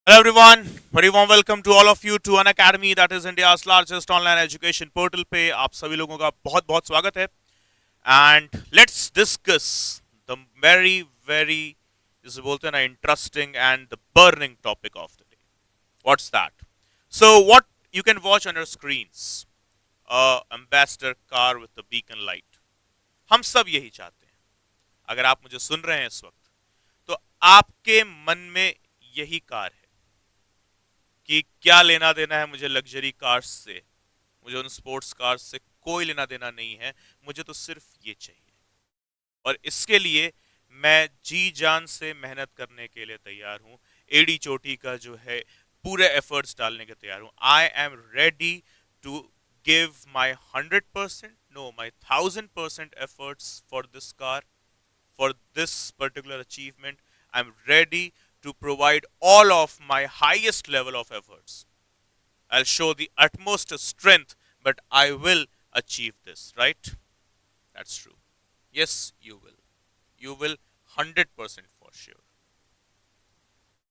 Hello everyone, very warm welcome to all of you to An Academy that is India's largest online education portal पे आप सभी लोगों का बहुत बहुत स्वागत है and let's discuss the very जिसे बोलते हैं ना interesting and the burning topic of the day. What's that? So what you can watch on your screens, ambassador car with the beacon light. हम सब यही चाहते हैं. अगर आप मुझे सुन रहे हैं इस वक्त तो आपके मन में यही कार है कि क्या लेना देना है मुझे लग्जरी कार्स से, मुझे उन स्पोर्ट्स कार्स से कोई लेना देना नहीं है, मुझे तो सिर्फ ये चाहिए और इसके लिए मैं जी जान से मेहनत करने के लिए तैयार हूँ. एडी चोटी का जो है पूरे एफर्ट्स डालने के तैयार हूँ. I am ready to give my 100%, no my 1000% efforts for this car, for this particular achievement. I'm ready to provide all of my highest level of efforts. I'll show the utmost strength, but I will achieve this, right? That's true. Yes, you will. You will 100% for sure.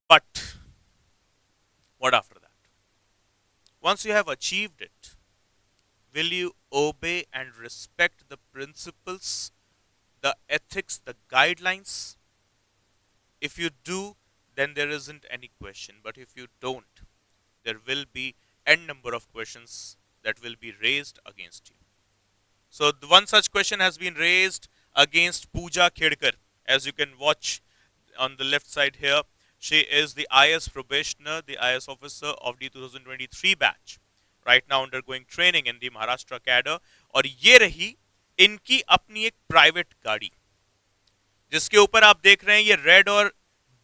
But what after that? Once you have achieved it, will you obey and respect the principles, the ethics, the guidelines? If you do, then there isn't any question. But if you don't, there will be n number of questions that will be raised against you. So the one such question has been raised against Pooja Khedkar. As you can watch on the left side here, she is the IS probationer, the IS officer of the 2023 batch, right now undergoing training in the Maharashtra cadre. और ये रही इनकी अपनी एक private गाड़ी जिसके ऊपर आप देख रहे हैं ये रेड और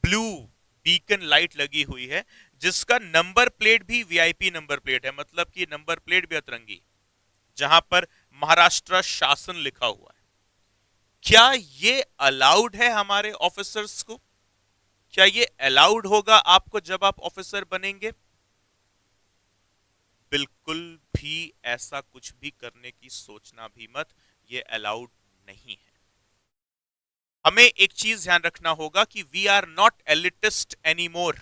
ब्लू बीकन लाइट लगी हुई है, जिसका नंबर प्लेट भी वीआईपी नंबर प्लेट है, मतलब कि नंबर प्लेट भी अतरंगी, जहां पर महाराष्ट्र शासन लिखा हुआ है. क्या ये अलाउड है हमारे ऑफिसर्स को? क्या ये अलाउड होगा आपको जब आप ऑफिसर बनेंगे? बिल्कुल भी ऐसा कुछ भी करने की सोचना भी मत, ये अलाउड नहीं है. हमें एक चीज ध्यान रखना होगा कि we are not elitist any more.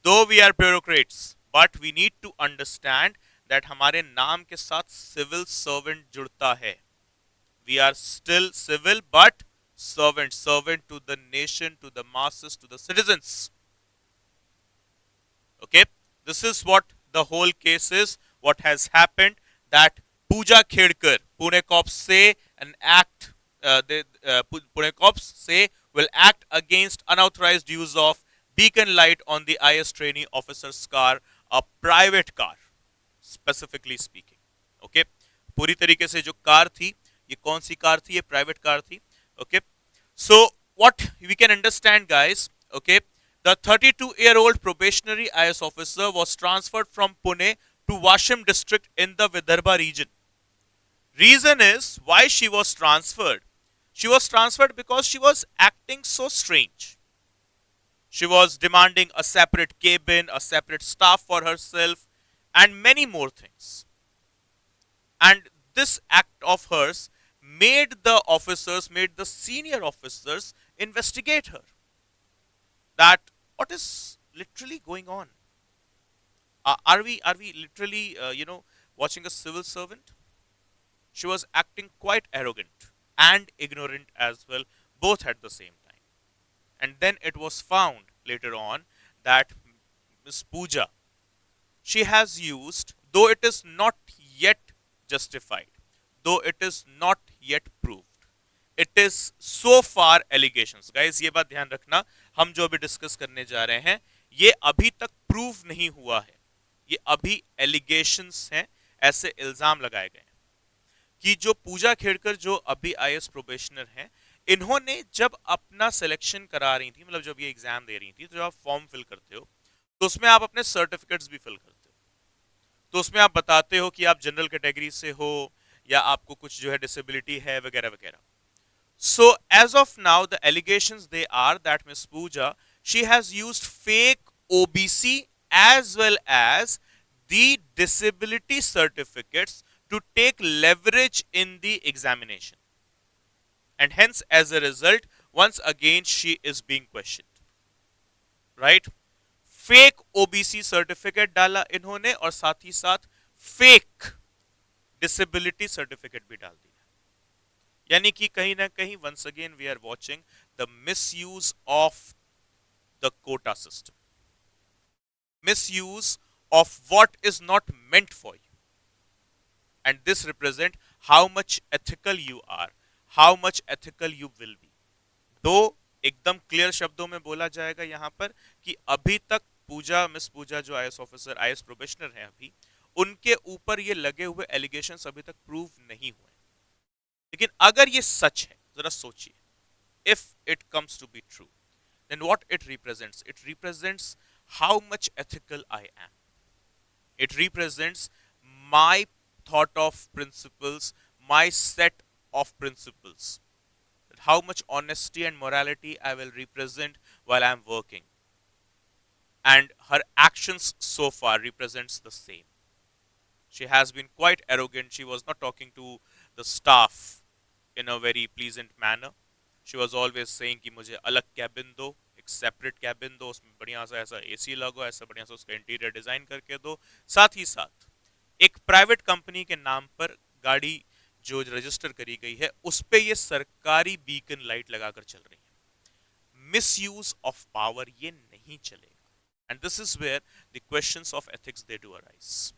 Though we are bureaucrats, but we need to understand that हमारे नाम के साथ सिविल सर्वेंट जुड़ता है. We are still civil but servant, servant to the nation, to the masses, to the citizens. Okay, this is what the whole case is. What has happened that Pooja Khedkar, Pune cops say an act, Pune cops say will act against unauthorized use of beacon light on the IS trainee officer's car, a private car, specifically speaking. Okay, पूरी तरीके से जो car थी, ये कौन सी car थी? ये private car थी. Okay, so what we can understand, guys. Okay, the 32-year-old probationary IS officer was transferred from Pune to Washim district in the Vidarbha region. Reason is why she was transferred. She was transferred because she was acting so strange. She was demanding a separate cabin, a separate staff for herself, and many more things. And this act of hers made the officers, made the senior officers investigate her. That what is literally going on? Are we literally watching a civil servant? She was acting quite arrogant and ignorant as well, both at the same time. And then it was found later on that Miss Pooja, she has used, though it is not yet justified, though it is not yet proved, it is so far allegations. Guys, ये बात ध्यान रखना, हम जो अभी discuss करने जा रहे हैं ये अभी तक प्रूव नहीं हुआ है, ये अभी एलिगेशंस हैं, ऐसे इल्जाम लगाए गए हैं कि जो पूजा खेड़कर जो अभी आईएएस प्रोबेशनर हैं, इन्होंने जब अपना सिलेक्शन करा रही थी, मतलब जब ये एग्जाम दे रही थी, तो जब आप फॉर्म फिल करते हो तो उसमें आप अपने सर्टिफिकेट्स भी फिल करते हो, तो उसमें आप बताते हो कि आप जनरल कैटेगरी से हो या आपको कुछ जो है डिसेबिलिटी है वगैरह वगैरह. So as of now, the allegations they are that Miss Pooja, she has used fake OBC as well as the disability certificates to take leverage in the examination. And hence, as a result, once again, she is being questioned. Right. Fake OBC certificate डाला इन्होंने और साथ ही साथ fake disability certificate भी डाल दिया। यानी कि कहीं ना कहीं once again we are watching the misuse of the quota system, misuse of what is not meant for you, and this represent how much ethical you are, how much ethical you will be। दो एकदम clear शब्दों में बोला जाएगा यहां पर कि अभी तक पूजा, मिस पूजा जो आईएएस ऑफिसर, आईएएस प्रोबेशनर हैं अभी, उनके ऊपर ये लगे हुए एलिगेशंस अभी तक प्रूव नहीं हुए। लेकिन अगर ये सच है, जरा सोचिए, if it comes to be true, then what it represents? It represents how much ethical I am. It represents my thought of principles, my set of principles. How much honesty and morality I will represent while I am working. And her actions so far represents the same. She has been quite arrogant. She was not talking to the staff in a very pleasant manner. She was always saying कि मुझे अलग cabin दो, एक separate cabin दो, उसमें बढ़िया सा ऐसा एसी लगो, ऐसा बढ़िया सा उसका इंटीरियर डिजाइन करके दो। साथ ही साथ एक प्राइवेट कंपनी के नाम पर गाड़ी जो रजिस्टर करी गई है उस पे ये सरकारी बीकन लाइट लगाकर चल रही है। मिसयूज ऑफ पावर ये नहीं चलेगा। And this is where the questions of ethics they do arise.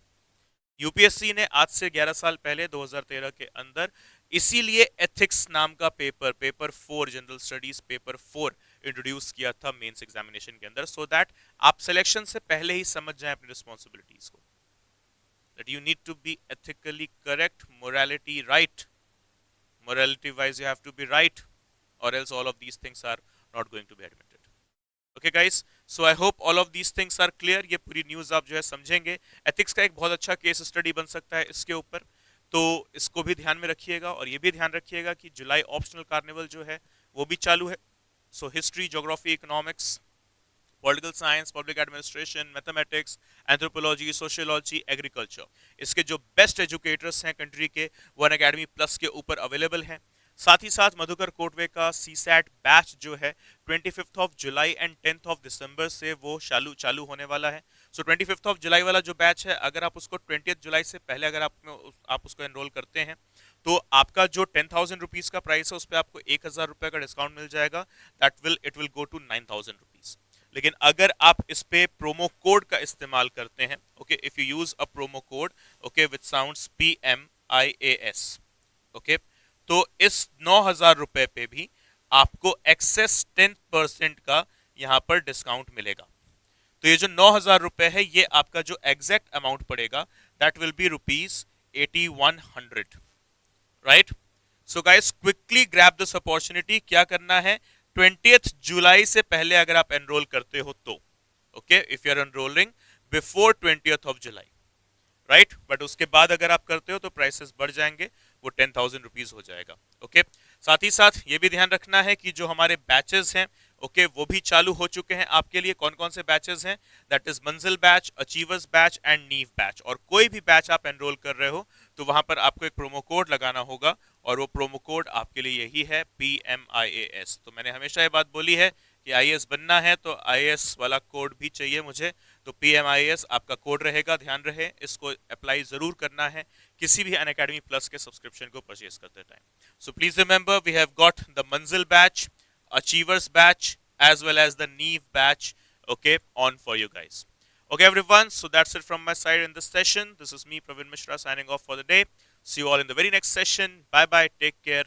UPSC ने आज से 11 साल पहले 2013 के अंदर इसीलिए एथिक्स नाम का paper, paper 4 general studies paper 4 introduce किया था मेंस एग्जामिनेशन के अंदर, सो दैट आप सिलेक्शन से पहले ही समझ जाएं अपनी रिस्पॉन्सिबिलिटीज को। That you need to be ethically correct, morality right. Morality wise you have to be right, or else all of these things are not going to be admitted. Okay guys, so I hope all of these things are clear. ये पूरी news आप जो है समझेंगे। Ethics का एक बहुत अच्छा केस स्टडी बन सकता है इसके ऊपर, तो इसको भी ध्यान में रखिएगा। और ये भी ध्यान रखिएगा कि जुलाई ऑप्शनल कार्निवल जो है वो भी चालू है। So history, geography, economics, political science, public administration, mathematics, anthropology, sociology, agriculture, इसके जो बेस्ट एजुकेटर्स हैं कंट्री के वो अनअकैडमी प्लस के ऊपर अवेलेबल हैं। साथ ही साथ मधुकर कोटवे का सीसैट बैच जो है 25 of July and 10 of December से वो चालू होने वाला है। सो 25 ऑफ जुलाई वाला जो बैच है, अगर आप उसको 20 जुलाई से पहले अगर आप उसको एनरोल करते हैं तो आपका जो 10,000 रुपीज का प्राइस है उस पर आपको 1,000 रुपए का डिस्काउंट मिल जाएगा। It will go to 9,000 rupees. लेकिन अगर आप इस पे प्रोमो कोड का इस्तेमाल करते हैं, okay, if you use a promo code, okay, which sounds PMIAS, okay, तो इस 9,000 रुपए पे भी आपको एक्सेस 10% का यहां पर डिस्काउंट मिलेगा। तो ये जो 9,000 रुपए है ये आपका जो एग्जैक्ट अमाउंट पड़ेगा that will be ₹8100, right. So guys quickly grab this opportunity. क्या करना है, 20th जुलाई से पहले अगर आप एनरोल करते हो तो, okay, if you are enrolling before 20th of July, right, but उसके बाद अगर आप करते हो तो प्राइसेस बढ़ जाएंगे, वो 10,000 रुपीज हो जाएगा। ओके, साथ ही साथ ये भी ध्यान रखना है कि जो हमारे बैचेस हैं, ओके, वो भी चालू हो चुके हैं आपके लिए। कौन कौन से बैचेस हैं, दैट इज मंजिल बैच, अचीवर्स बैच एंड नीव बैच। और कोई भी बैच आप एनरोल कर रहे हो तो वहां पर आपको एक प्रोमो कोड लगाना होगा और वो प्रोमो कोड आपके लिए यही है, PMIAS। तो मैंने हमेशा ये बात बोली है कि IAS बनना है तो IAS वाला कोड भी चाहिए मुझे, तो PMIAS आपका कोड रहेगा, ध्यान रहे, इसको अप्लाई जरूर करना है किसी भी अनअकैडमी प्लस के सब्सक्रिप्शन को परचेज करते time. So please remember we have got the Manzil batch, achievers batch as well as the neve batch, okay, on for you guys. Okay everyone, so that's it from my side in this session. This is me Praveen Mishra signing off for the day. See you all in the very next session. Bye bye, take care.